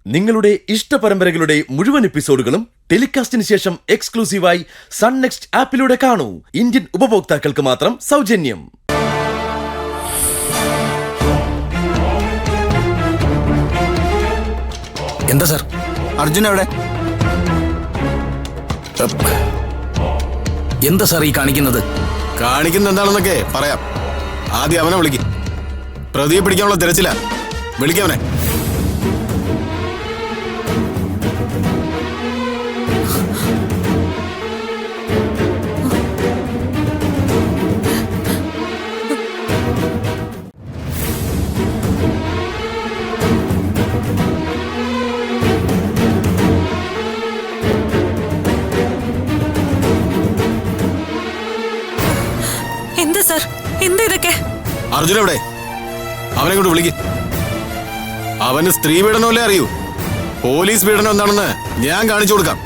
നിങ്ങളുടെ ഇഷ്ട പരമ്പരകളുടെ മുഴുവൻ എപ്പിസോഡുകളും ടെലികാസ്റ്റിന് ശേഷം എക്സ്ക്ലൂസീവായി സൺ നെക്സ്റ്റ് ആപ്പിലൂടെ കാണൂ. ഇന്ത്യൻ ഉപഭോക്താക്കൾക്ക് മാത്രം സൗജന്യം. എന്താ സാർ? അർജുൻ എവിടെ? എന്താ സാർ ഈ കാണിക്കുന്നത്? എന്താണെന്നൊക്കെ പറയാം. ആദ്യം അവനെ വിളിക്കും. പ്രതിയെ പിടിക്കാനുള്ള തിരച്ചില. വിളിക്കവനെ. എന്താ സാർ? എന്താ ഇതൊക്കെ? അർജുൻ എവിടെ? അവനെ കൊണ്ട് വിളിക്ക്. അവന് സ്ത്രീ പീഡനമല്ലേ അറിയൂ. പോലീസ് പീഡനം എന്താണെന്ന് ഞാൻ കാണിച്ചു കൊടുക്കാം.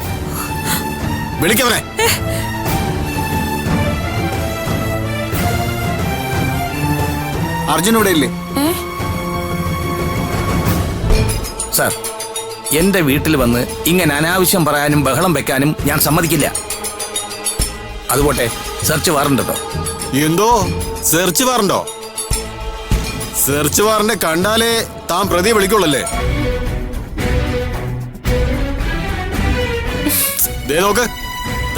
വിളിക്കവനെ. അർജുൻ ഇവിടെ ഇല്ലേ? സാർ, എന്റെ വീട്ടിൽ വന്ന് ഇങ്ങനെ അനാവശ്യം പറയാനും ബഹളം വെക്കാനും ഞാൻ സമ്മതിക്കില്ല. അതുപോട്ടെ, സെർച്ച് വാറണ്ടോ? എന്തോ സെർച്ച് വാറണ്ടോ? സെർച്ച് വാറന്റ് കണ്ടാലേ താൻ പ്രതിയെ വിളിക്കുള്ളല്ലേ? ദേ നോക്ക്,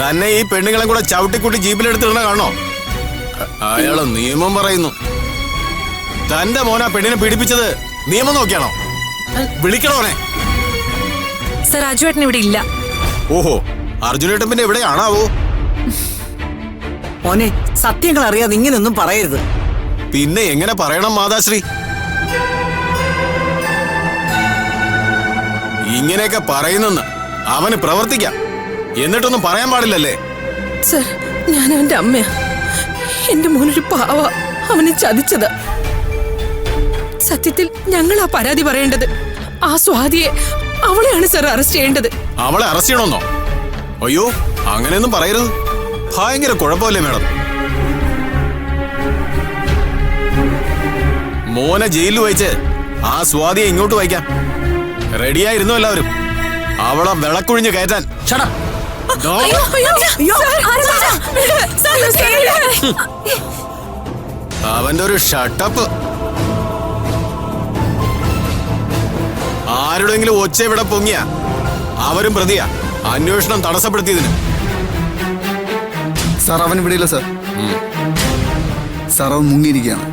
തന്നെ ഈ പെണ്ണുങ്ങളെ കൂടെ ചവിട്ടിക്കൂട്ടി ജീപ്പിലെടുത്തിടണ കാണോ? അയാള് നിയമം പറയുന്നു. തന്റെ മോനാ പെണ്ണിനെ പീഡിപ്പിച്ചത് നിയമം നോക്കിയാണോ? വിളിക്കണോനെ. സർ, അജുവേട്ടൻ ഇവിടെ ഇല്ല. ഓഹോ, അർജുനേട്ടൻ പിന്നെ എവിടെയാണാവോ? മോനെ, സത്യങ്ങൾ അറിയാതെ ഇങ്ങനൊന്നും പറയരുത്. പിന്നെ എങ്ങനെ പറയണം മാതാശ്രീ? ഇങ്ങനെയൊക്കെ പറയുന്നെന്ന് അവന് പ്രവർത്തിക്കാം, എന്നിട്ടൊന്നും പറയാൻ പാടില്ലല്ലേ? സർ, ഞാൻ അവന്റെ അമ്മയാ. എന്റെ മോനൊരു പാവ. അവനെ ചതിച്ചതാ. സത്യത്തിൽ ഞങ്ങളാ പരാതി പറയേണ്ടത്. ആ സ്വാതിയെ, അവളെയാണ് സർ അറസ്റ്റ് ചെയ്യേണ്ടത്. അവളെ അറസ്റ്റ് ചെയ്യണമെന്നോ? അയ്യോ, അങ്ങനെയൊന്നും പറയരുത്. ഭയങ്കര കുഴപ്പമല്ലേ മാഡം? മോനെ ജയിലിൽ വഹിച്ച് ആ സ്വാതിയെ ഇങ്ങോട്ട് വയ്ക്കാം. റെഡിയായിരുന്നു എല്ലാവരും. അവളെ വിളക്കുഴിഞ്ഞ് കയറ്റാൻ. അവന്റെ ഒരു ഷട്ടപ്പ്. ആരുടെങ്കിലും ഒച്ച ഇവിടെ പൊങ്ങിയ അവരും പ്രതിയാ. അന്വേഷണം തടസ്സപ്പെടുത്തിയതിന്. സാർ, അവൻ ഇവിടെ ഇല്ല സാർ. സാർ, അവൻ മുങ്ങിയിരിക്കുകയാണ്.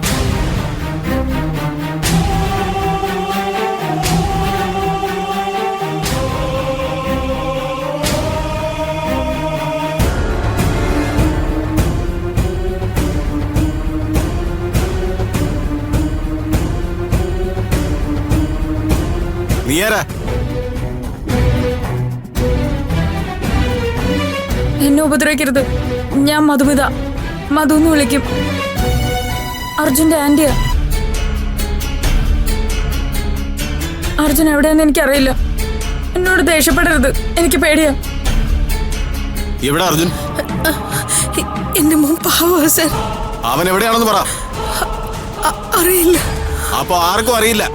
നീ ആരാ? എന്നെ ഉപദ്രവിക്കരുത്. ഞാൻ മധുമിത. മധു എന്ന് വിളിക്കും. അർജുന്റെ ആന്റിയാ. അർജുൻ എവിടെയെന്ന് എനിക്കറിയില്ല. എന്നോട് ദേഷ്യപ്പെടരുത്, എനിക്ക് പേടിയാ. എവിടെ അർജുൻ? എന്റെ മോൻ പാവാ സർ. അവൻ എവിടെയാണെന്ന് പറ. അറിയില്ല. അപ്പൊ ആർക്കും അറിയില്ല.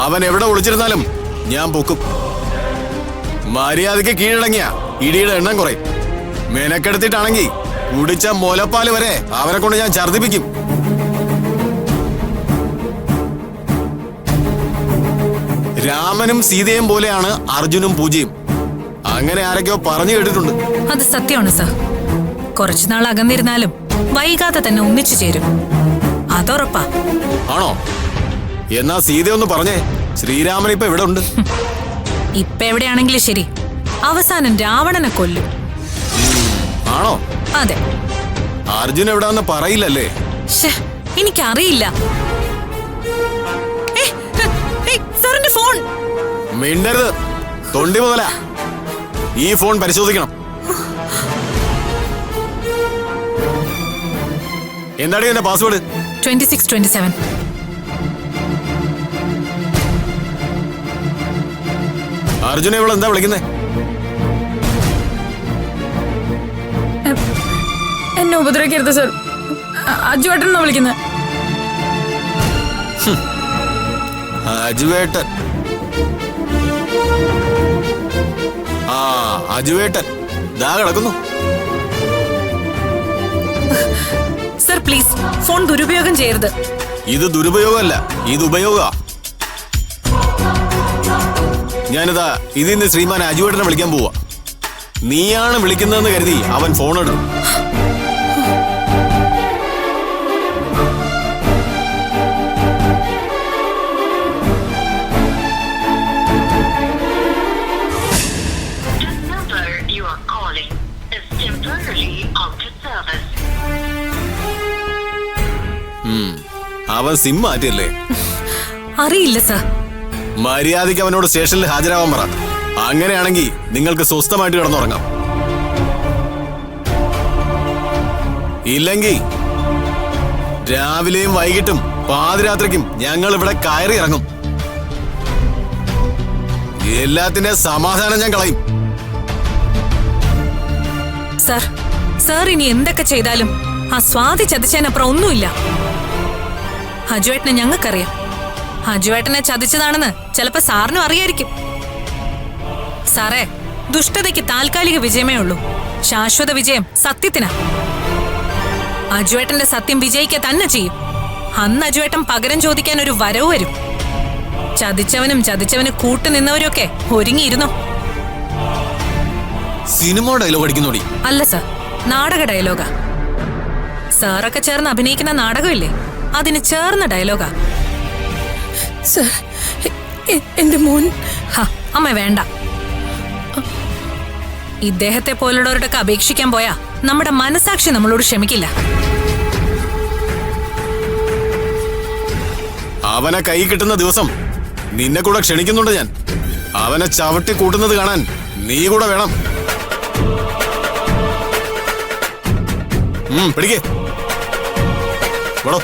അവൻ എവിടെ ഒളിച്ചിരുന്നാലും ഞാൻ പൊക്കും. മര്യാദയ്ക്ക് കീഴടങ്ങിയ ഇടിയുടെ എണ്ണം കുറയും. മെനക്കെടുത്തിട്ടാണെങ്കിൽ കുടിച്ച മുലപ്പാല് വരെ അവനെ കൊണ്ട് ഞാൻ ഛർദിപ്പിക്കും. രാമനും സീതയും പോലെയാണ് അർജുനും പൂജയും. അങ്ങനെ ആരൊക്കെയോ പറഞ്ഞു കേട്ടിട്ടുണ്ട്. അത് സത്യമാണ് സർ. കുറച്ചുനാൾ അകന്നിരുന്നാലും വൈകാതെ തന്നെ ഒന്നിച്ചു ചേരും. അതുറപ്പാ. ആണോ? എന്നാ സീത ഒന്ന് പറഞ്ഞേ, ശ്രീരാമൻ ഇപ്പൊ എവിടെ ഉണ്ട്? ഇപ്പൊ എവിടെയാണെങ്കിലും ശരി, അവസാനം രാവണനെ കൊല്ലും. ആണോ? അതെ. അർജുൻ എവിടാന്ന് പറയില്ലല്ലേ? എനിക്കറിയില്ല. സാറിന്റെ ഫോൺ. മിണ്ടരുത്, തൊണ്ടി മുതല. ഈ ഫോൺ പരിശോധിക്കണം. എന്താടി എന്റെ പാസ്വേഡ്? 2627. അർജുനെ ഇവൾ എന്താ വിളിക്കുന്നേ? എന്നെ ഉപദ്രവിക്കരുത് സർ. അജുവേട്ടൻ എന്നാ വിളിക്കുന്നത്. അജുവേട്ടൻ. ആ അജുവേട്ടൻ ദാ കിടക്കുന്നു. സർ പ്ലീസ് ഫോൺ ദുരുപയോഗം ചെയ്യരുത്. ഇത് ദുരുപയോഗമല്ല, ഇത് ഉപയോഗ. ഞാനിതാ ഇതിന്ന് ശ്രീമാൻ അജുവേട്ടനെ വിളിക്കാൻ പോവാ. നീയാണ് വിളിക്കുന്നതെന്ന് കരുതി അവൻ ഫോൺ എടുക്കും. അവൻ സിം മാറ്റിയല്ലേ? അറിയില്ല സർ. മര്യാദയ്ക്ക് അവനോട് സ്റ്റേഷനിൽ ഹാജരാവാൻ പറ. അങ്ങനെയാണെങ്കിൽ നിങ്ങൾക്ക് സ്വസ്ഥമായിട്ട് കിടന്നുറങ്ങാം. ഇല്ലെങ്കിൽ രാവിലെയും വൈകിട്ടും പാതിരാത്രിക്കും ഞങ്ങൾ ഇവിടെ കയറി ഇറങ്ങും. എല്ലാത്തിന്റെ സമാധാനം ഞാൻ കളയും. സർ, സർ ഇനി എന്തൊക്കെ ചെയ്താലും ആ സ്വാതി ചതിച്ചതിനപ്പുറം ഒന്നുമില്ല. അജുവേട്ടനെ ഞങ്ങൾക്കറിയാം. അജുവേട്ടനെ ചതിച്ചതാണെന്ന് ചിലപ്പോ സാറിനും അറിയായിരിക്കും. സാറേ, ദുഷ്ടതയ്ക്ക് താൽക്കാലിക വിജയമേ ഉള്ളൂ. ശാശ്വത വിജയം സത്യത്തിനാ. അജുവേട്ടന്റെ സത്യം വിജയിക്കുക തന്നെ ചെയ്യും. അന്ന് അജുവേട്ടൻ പകരം ചോദിക്കാൻ ഒരു വരവ് വരും. ചതിച്ചവനും ചതിച്ചവന് കൂട്ടുനിന്നവരൊക്കെ ഒരുങ്ങിയിരുന്നോ? സിനിമ ഡയലോഗ് അടിക്കുന്നോടി. അല്ല സർ, നാടക ഡയലോഗാ. സാറൊക്കെ ചേർന്ന് അഭിനയിക്കുന്ന നാടകമില്ലേ, അതിന് ചേർന്ന ഡയലോഗാ. സർ, എന്റെ മോൻ. അമ്മ വേണ്ട. ഇദ്ദേഹത്തെ പോലുള്ളവരോടൊക്കെ അപേക്ഷിക്കാൻ പോയാ നമ്മുടെ മനസാക്ഷി നമ്മളോട് ക്ഷമിക്കില്ല. അവനെ കൈ കിട്ടുന്ന ദിവസം നിന്നെ കൂടെ ക്ഷണിക്കുന്നുണ്ട് ഞാൻ. അവനെ ചവിട്ടി കൂട്ടുന്നത് കാണാൻ നീ കൂടെ വേണം. പിടിക്കേ വടോ.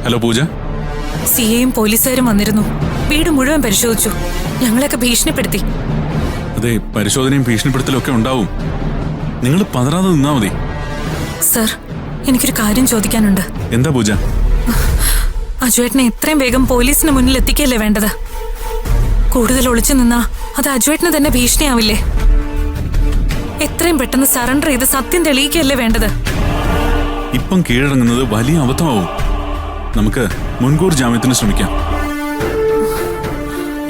ഹലോ പൂജ. സിഐയും പോലീസുകാരും വന്നിരുന്നു. വീട് മുഴുവൻ പരിശോധിച്ചു. ഞങ്ങളെയൊക്കെ ഭീഷണിപ്പെടുത്തി. അതെ, പരിശോധനയും ഭീഷണിപ്പെടുത്തലും ഒക്കെ ഉണ്ടാവും. നിങ്ങൾ പതറാതെ നിന്നാ മതി. സർ, എനിക്കൊരു കാര്യം ചോദിക്കാനുണ്ട്. എന്താ പൂജ? അജുവേട്ടനെ എത്രയും വേഗം പോലീസിന് മുന്നിൽ എത്തിക്കല്ലേ വേണ്ടത്. കൂടുതൽ ഒളിച്ചു നിന്നാ അത് അജുവേട്ടന് തന്നെ ഭീഷണിയാവില്ലേ? എത്രയും പെട്ടെന്ന് സറണ്ടർ ചെയ്ത് സത്യം തെളിയിക്കല്ലേ വേണ്ടത്. ഇപ്പം കീഴടങ്ങുന്നത് വലിയ അബദ്ധമാവും. നമുക്ക് മുൻകൂർ ജാമ്യത്തിന് ശ്രമിക്കാം.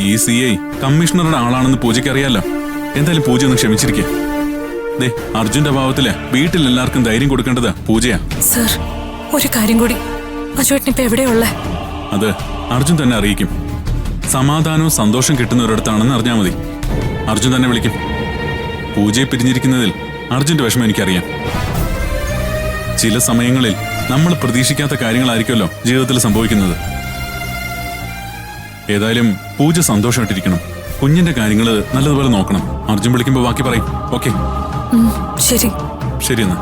ഈ CI കമ്മീഷണറുടെ ആളാണെന്ന് പൂജയ്ക്ക് അറിയാലോ. എന്തായാലും പൂജ ഒന്ന് ക്ഷമിച്ചിരിക്കുക. ദേ, അർജുന്റെ അഭാവത്തില് വീട്ടിൽ എല്ലാവർക്കും ധൈര്യം കൊടുക്കേണ്ടത് പൂജയാ. സർ, ഒരു കാര്യം കൂടി. അജുവേട്ടൻ ഇപ്പൊ എവിടെയുള്ള? അത് അർജുൻ തന്നെ അറിയിക്കും. സമാധാനവും സന്തോഷം കിട്ടുന്ന ഒരിടത്താണെന്ന് അറിഞ്ഞാൽ മതി. അർജുൻ തന്നെ വിളിക്കും. പൂജയെ പിരിഞ്ഞിരിക്കുന്നതിൽ അർജുന്റെ വിഷമം എനിക്കറിയാം. ചില സമയങ്ങളിൽ നമ്മൾ പ്രതീക്ഷിക്കാത്ത കാര്യങ്ങളായിരിക്കുമല്ലോ ജീവിതത്തിൽ സംഭവിക്കുന്നത്. ഏതായാലും പൂജ സന്തോഷമായിട്ടിരിക്കണം. കുഞ്ഞിന്റെ കാര്യങ്ങൾ നല്ലതുപോലെ നോക്കണം. അർജുൻ വിളിക്കുമ്പോൾ ബാക്കി പറയും. ഓക്കെ? ശരി. ശരി എന്നാ.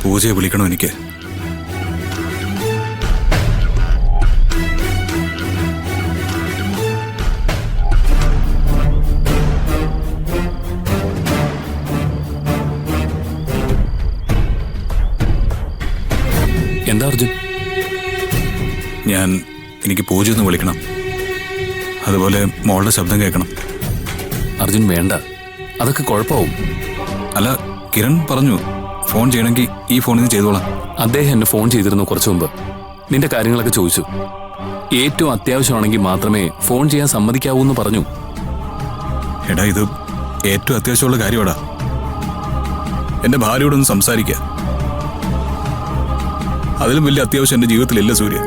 പൂജയെ വിളിക്കണോ എനിക്ക്? അർജുൻ? എനിക്ക് പൂജ ഒന്ന് വിളിക്കണം. അതുപോലെ മോളുടെ ശബ്ദം കേൾക്കണം. അർജുൻ വേണ്ട, അതൊക്കെ കുഴപ്പമാവും. അല്ല, കിരൺ പറഞ്ഞു ഫോൺ ചെയ്യണമെങ്കിൽ ഈ ഫോണിൽ നിന്ന് ചെയ്തോളാം. അദ്ദേഹം എന്നെ ഫോൺ ചെയ്തിരുന്നു കുറച്ചു മുമ്പ്. നിന്റെ കാര്യങ്ങളൊക്കെ ചോദിച്ചു. ഏറ്റവും അത്യാവശ്യമാണെങ്കിൽ മാത്രമേ ഫോൺ ചെയ്യാൻ സമ്മതിക്കാവൂ എന്ന് പറഞ്ഞു. എടാ, ഇത് ഏറ്റവും അത്യാവശ്യമുള്ള കാര്യമാടാ. എന്റെ ഭാര്യയോടൊന്ന് സംസാരിക്കുക. അതിലും വലിയ അത്യാവശ്യം എന്റെ ജീവിതത്തിലില്ല സൂര്യ.